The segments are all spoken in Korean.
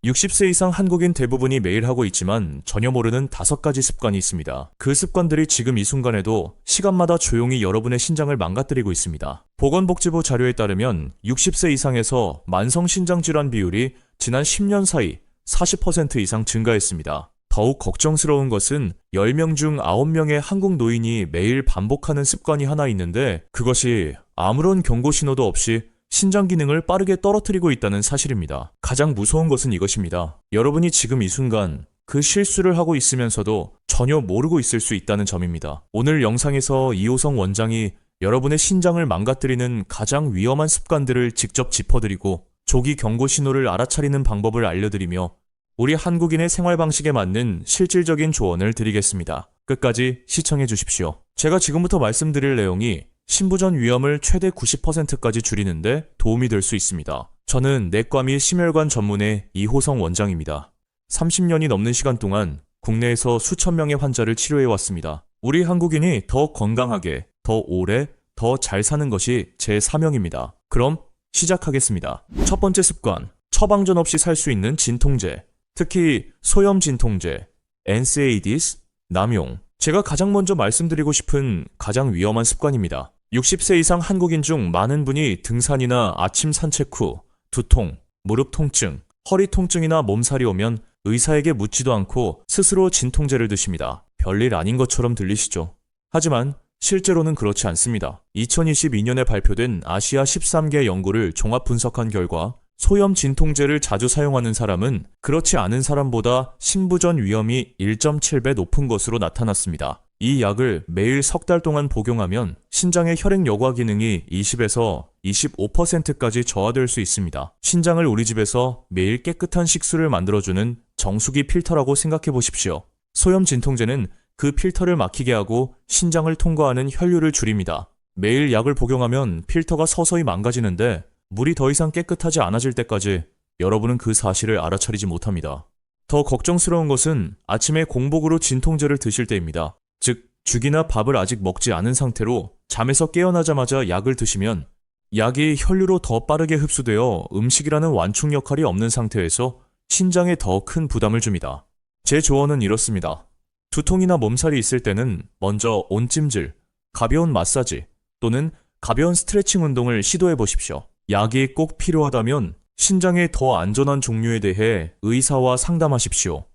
60세 이상 한국인 대부분이 매일 하고 있지만 전혀 모르는 5가지 습관이 있습니다. 그 습관들이 지금 이 순간에도 시간마다 조용히 여러분의 신장을 망가뜨리고 있습니다. 보건복지부 자료에 따르면 60세 이상에서 만성신장질환 비율이 지난 10년 사이 40% 이상 증가했습니다. 더욱 걱정스러운 것은 10명 중 9명의 한국 노인이 매일 반복하는 습관이 하나 있는데 그것이 아무런 경고 신호도 없이 신장 기능을 빠르게 떨어뜨리고 있다는 사실입니다. 가장 무서운 것은 이것입니다. 여러분이 지금 이 순간 그 실수를 하고 있으면서도 전혀 모르고 있을 수 있다는 점입니다. 오늘 영상에서 이호성 원장이 여러분의 신장을 망가뜨리는 가장 위험한 습관들을 직접 짚어드리고 조기 경고 신호를 알아차리는 방법을 알려드리며 우리 한국인의 생활 방식에 맞는 실질적인 조언을 드리겠습니다. 끝까지 시청해 주십시오. 제가 지금부터 말씀드릴 내용이 신부전 위험을 최대 90%까지 줄이는데 도움이 될 수 있습니다. 저는 내과 및 심혈관 전문의 이호성 원장입니다. 30년이 넘는 시간 동안 국내에서 수천 명의 환자를 치료해왔습니다. 우리 한국인이 더 건강하게, 더 오래, 더 잘 사는 것이 제 사명입니다. 그럼 시작하겠습니다. 첫 번째 습관, 처방전 없이 살 수 있는 진통제, 특히 소염 진통제, NSAIDs, 남용. 제가 가장 먼저 말씀드리고 싶은 가장 위험한 습관입니다. 60세 이상 한국인 중 많은 분이 등산이나 아침 산책 후 두통, 무릎 통증, 허리 통증이나 몸살이 오면 의사에게 묻지도 않고 스스로 진통제를 드십니다. 별일 아닌 것처럼 들리시죠? 하지만 실제로는 그렇지 않습니다. 2022년에 발표된 아시아 13개 연구를 종합 분석한 결과 소염 진통제를 자주 사용하는 사람은 그렇지 않은 사람보다 신부전 위험이 1.7배 높은 것으로 나타났습니다. 이 약을 매일 석 달 동안 복용하면 신장의 혈액 여과 기능이 20에서 25%까지 저하될 수 있습니다. 신장을 우리 집에서 매일 깨끗한 식수를 만들어주는 정수기 필터라고 생각해 보십시오. 소염 진통제는 그 필터를 막히게 하고 신장을 통과하는 혈류를 줄입니다. 매일 약을 복용하면 필터가 서서히 망가지는데 물이 더 이상 깨끗하지 않아질 때까지 여러분은 그 사실을 알아차리지 못합니다. 더 걱정스러운 것은 아침에 공복으로 진통제를 드실 때입니다. 즉, 죽이나 밥을 아직 먹지 않은 상태로 잠에서 깨어나자마자 약을 드시면 약이 혈류로 더 빠르게 흡수되어 음식이라는 완충 역할이 없는 상태에서 신장에 더 큰 부담을 줍니다. 제 조언은 이렇습니다. 두통이나 몸살이 있을 때는 먼저 온찜질, 가벼운 마사지 또는 가벼운 스트레칭 운동을 시도해 보십시오. 약이 꼭 필요하다면 신장의 더 안전한 종류에 대해 의사와 상담하십시오.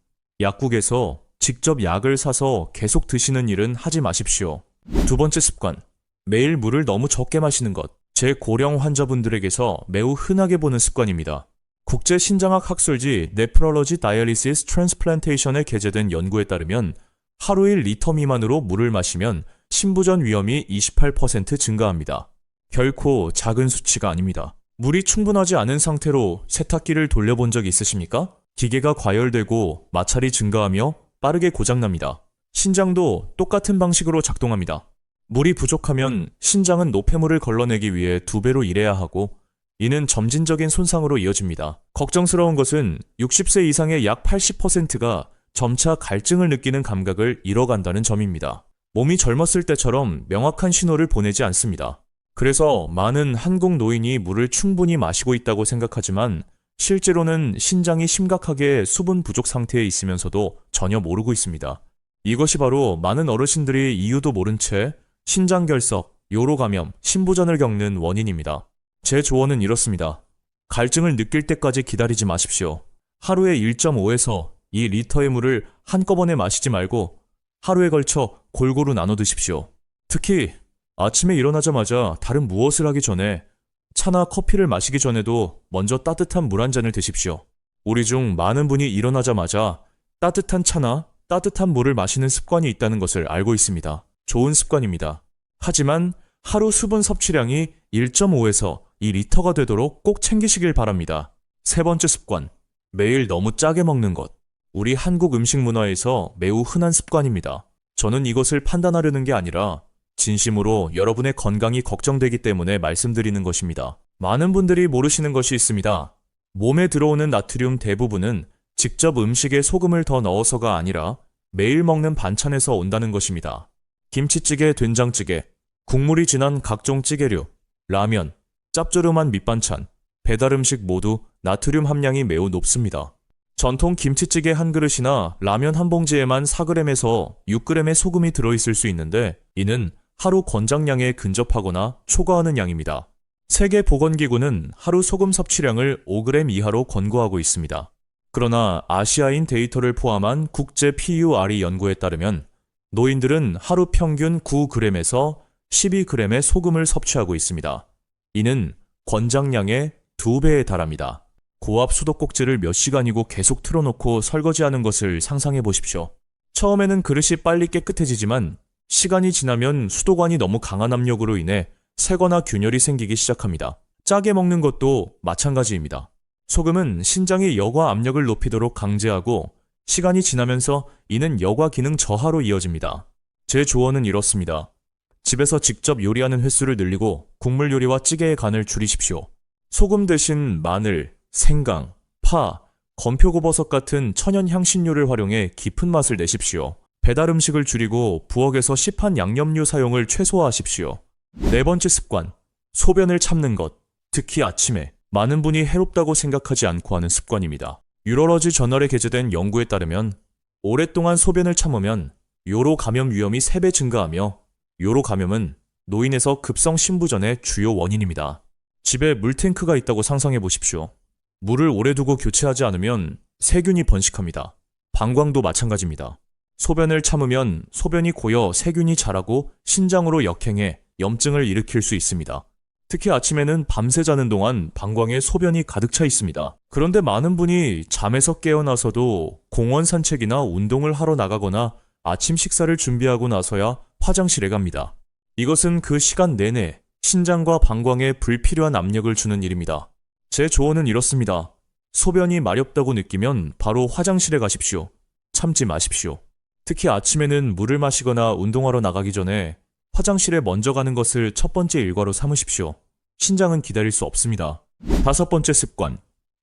약국에서 직접 약을 사서 계속 드시는 일은 하지 마십시오. 두 번째 습관, 매일 물을 너무 적게 마시는 것. 제 고령 환자분들에게서 매우 흔하게 보는 습관입니다. 국제신장학 학술지 Nephrology Dialysis Transplantation에 게재된 연구에 따르면 하루 1리터 미만으로 물을 마시면 신부전 위험이 28% 증가합니다. 결코 작은 수치가 아닙니다. 물이 충분하지 않은 상태로 세탁기를 돌려본 적 있으십니까? 기계가 과열되고 마찰이 증가하며 빠르게 고장납니다. 신장도 똑같은 방식으로 작동합니다. 물이 부족하면 신장은 노폐물을 걸러내기 위해 2배로 일해야 하고 이는 점진적인 손상으로 이어집니다. 걱정스러운 것은 60세 이상의 약 80%가 점차 갈증을 느끼는 감각을 잃어간다는 점입니다. 몸이 젊었을 때처럼 명확한 신호를 보내지 않습니다. 그래서 많은 한국 노인이 물을 충분히 마시고 있다고 생각하지만 실제로는 신장이 심각하게 수분 부족 상태에 있으면서도 전혀 모르고 있습니다. 이것이 바로 많은 어르신들이 이유도 모른 채 신장결석, 요로감염, 신부전을 겪는 원인입니다. 제 조언은 이렇습니다. 갈증을 느낄 때까지 기다리지 마십시오. 하루에 1.5에서 2리터의 물을 한꺼번에 마시지 말고 하루에 걸쳐 골고루 나눠 드십시오. 특히 아침에 일어나자마자 다른 무엇을 하기 전에 차나 커피를 마시기 전에도 먼저 따뜻한 물 한 잔을 드십시오. 우리 중 많은 분이 일어나자마자 따뜻한 차나 따뜻한 물을 마시는 습관이 있다는 것을 알고 있습니다. 좋은 습관입니다. 하지만 하루 수분 섭취량이 1.5에서 2리터가 되도록 꼭 챙기시길 바랍니다. 세 번째 습관, 매일 너무 짜게 먹는 것. 우리 한국 음식 문화에서 매우 흔한 습관입니다. 저는 이것을 판단하려는 게 아니라 진심으로 여러분의 건강이 걱정되기 때문에 말씀드리는 것입니다. 많은 분들이 모르시는 것이 있습니다. 몸에 들어오는 나트륨 대부분은 직접 음식에 소금을 더 넣어서가 아니라 매일 먹는 반찬에서 온다는 것입니다. 김치찌개, 된장찌개, 국물이 진한 각종 찌개류, 라면, 짭조름한 밑반찬, 배달음식 모두 나트륨 함량이 매우 높습니다. 전통 김치찌개 한 그릇이나 라면 한 봉지에만 4g에서 6g의 소금이 들어있을 수 있는데 이는 하루 권장량에 근접하거나 초과하는 양입니다. 세계보건기구는 하루 소금 섭취량을 5g 이하로 권고하고 있습니다. 그러나 아시아인 데이터를 포함한 국제 PURE 연구에 따르면 노인들은 하루 평균 9g에서 12g의 소금을 섭취하고 있습니다. 이는 권장량의 2배에 달합니다. 고압 수도꼭지를 몇 시간이고 계속 틀어놓고 설거지하는 것을 상상해 보십시오. 처음에는 그릇이 빨리 깨끗해지지만 시간이 지나면 수도관이 너무 강한 압력으로 인해 새거나 균열이 생기기 시작합니다. 짜게 먹는 것도 마찬가지입니다. 소금은 신장의 여과 압력을 높이도록 강제하고 시간이 지나면서 이는 여과 기능 저하로 이어집니다. 제 조언은 이렇습니다. 집에서 직접 요리하는 횟수를 늘리고 국물 요리와 찌개의 간을 줄이십시오. 소금 대신 마늘, 생강, 파, 건표고버섯 같은 천연 향신료를 활용해 깊은 맛을 내십시오. 배달 음식을 줄이고 부엌에서 시판 양념류 사용을 최소화하십시오. 네 번째 습관, 소변을 참는 것. 특히 아침에 많은 분이 해롭다고 생각하지 않고 하는 습관입니다. 유러러지 저널에 게재된 연구에 따르면 오랫동안 소변을 참으면 요로 감염 위험이 3배 증가하며 요로 감염은 노인에서 급성 신부전의 주요 원인입니다. 집에 물탱크가 있다고 상상해 보십시오. 물을 오래 두고 교체하지 않으면 세균이 번식합니다. 방광도 마찬가지입니다. 소변을 참으면 소변이 고여 세균이 자라고 신장으로 역행해 염증을 일으킬 수 있습니다. 특히 아침에는 밤새 자는 동안 방광에 소변이 가득 차 있습니다. 그런데 많은 분이 잠에서 깨어나서도 공원 산책이나 운동을 하러 나가거나 아침 식사를 준비하고 나서야 화장실에 갑니다. 이것은 그 시간 내내 신장과 방광에 불필요한 압력을 주는 일입니다. 제 조언은 이렇습니다. 소변이 마렵다고 느끼면 바로 화장실에 가십시오. 참지 마십시오. 특히 아침에는 물을 마시거나 운동하러 나가기 전에 화장실에 먼저 가는 것을 첫 번째 일과로 삼으십시오. 신장은 기다릴 수 없습니다. 5번째 습관,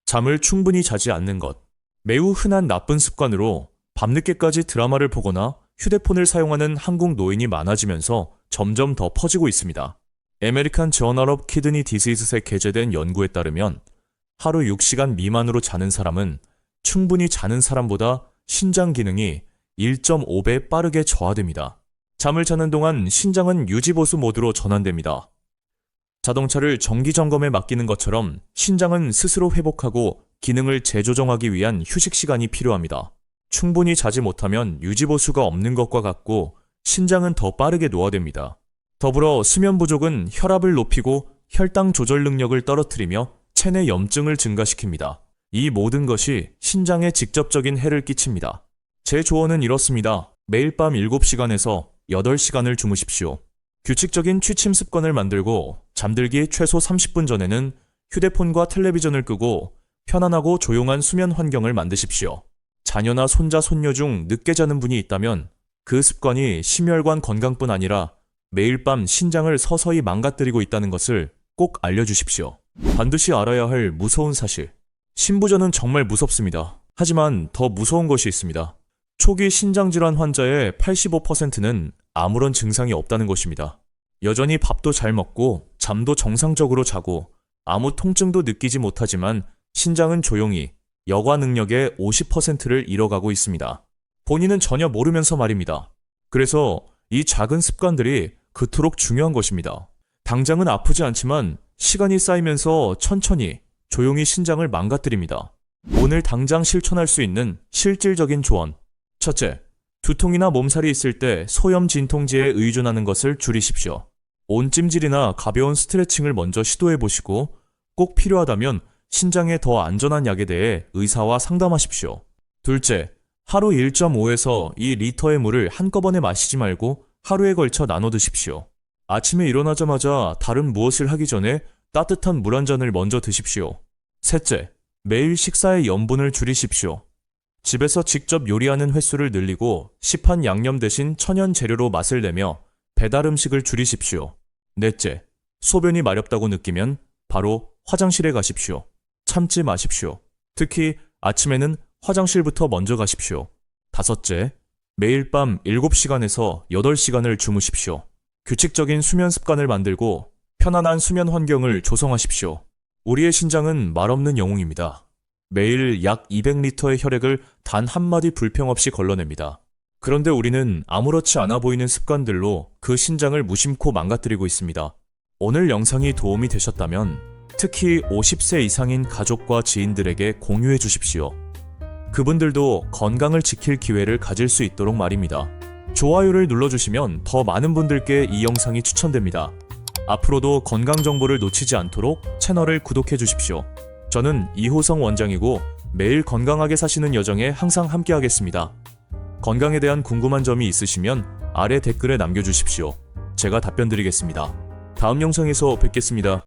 잠을 충분히 자지 않는 것. 매우 흔한 나쁜 습관으로 밤늦게까지 드라마를 보거나 휴대폰을 사용하는 한국 노인이 많아지면서 점점 더 퍼지고 있습니다. 아메리칸 저널 오브 키드니 디시즈에 게재된 연구에 따르면 하루 6시간 미만으로 자는 사람은 충분히 자는 사람보다 신장 기능이 1.5배 빠르게 저하됩니다. 잠을 자는 동안 신장은 유지보수 모드로 전환됩니다. 자동차를 정기 점검에 맡기는 것처럼 신장은 스스로 회복하고 기능을 재조정하기 위한 휴식 시간이 필요합니다. 충분히 자지 못하면 유지보수가 없는 것과 같고 신장은 더 빠르게 노화됩니다. 더불어 수면 부족은 혈압을 높이고 혈당 조절 능력을 떨어뜨리며 체내 염증을 증가시킵니다. 이 모든 것이 신장에 직접적인 해를 끼칩니다. 제 조언은 이렇습니다. 매일 밤 7시간에서 8시간을 주무십시오. 규칙적인 취침 습관을 만들고 잠들기 최소 30분 전에는 휴대폰과 텔레비전을 끄고 편안하고 조용한 수면 환경을 만드십시오. 자녀나 손자, 손녀 중 늦게 자는 분이 있다면 그 습관이 심혈관 건강뿐 아니라 매일 밤 신장을 서서히 망가뜨리고 있다는 것을 꼭 알려주십시오. 반드시 알아야 할 무서운 사실. 신부전은 정말 무섭습니다. 하지만 더 무서운 것이 있습니다. 초기 신장질환 환자의 85%는 아무런 증상이 없다는 것입니다. 여전히 밥도 잘 먹고 잠도 정상적으로 자고 아무 통증도 느끼지 못하지만 신장은 조용히 여과 능력의 50%를 잃어가고 있습니다. 본인은 전혀 모르면서 말입니다. 그래서 이 작은 습관들이 그토록 중요한 것입니다. 당장은 아프지 않지만 시간이 쌓이면서 천천히 조용히 신장을 망가뜨립니다. 오늘 당장 실천할 수 있는 실질적인 조언. 첫째, 두통이나 몸살이 있을 때 소염 진통제에 의존하는 것을 줄이십시오. 온찜질이나 가벼운 스트레칭을 먼저 시도해 보시고 꼭 필요하다면 신장에 더 안전한 약에 대해 의사와 상담하십시오. 둘째, 하루 1.5에서 2리터의 물을 한꺼번에 마시지 말고 하루에 걸쳐 나눠 드십시오. 아침에 일어나자마자 다른 무엇을 하기 전에 따뜻한 물 한 잔을 먼저 드십시오. 셋째, 매일 식사의 염분을 줄이십시오. 집에서 직접 요리하는 횟수를 늘리고 시판 양념 대신 천연 재료로 맛을 내며 배달 음식을 줄이십시오. 넷째, 소변이 마렵다고 느끼면 바로 화장실에 가십시오. 참지 마십시오. 특히 아침에는 화장실부터 먼저 가십시오. 다섯째, 매일 밤 7시간에서 8시간을 주무십시오. 규칙적인 수면 습관을 만들고 편안한 수면 환경을 조성하십시오. 우리의 신장은 말없는 영웅입니다. 매일 약 200리터의 혈액을 단 한마디 불평 없이 걸러냅니다. 그런데 우리는 아무렇지 않아 보이는 습관들로 그 신장을 무심코 망가뜨리고 있습니다. 오늘 영상이 도움이 되셨다면 특히 50세 이상인 가족과 지인들에게 공유해 주십시오. 그분들도 건강을 지킬 기회를 가질 수 있도록 말입니다. 좋아요를 눌러주시면 더 많은 분들께 이 영상이 추천됩니다. 앞으로도 건강 정보를 놓치지 않도록 채널을 구독해 주십시오. 저는 이호성 원장이고 매일 건강하게 사시는 여정에 항상 함께하겠습니다. 건강에 대한 궁금한 점이 있으시면 아래 댓글에 남겨주십시오. 제가 답변 드리겠습니다. 다음 영상에서 뵙겠습니다.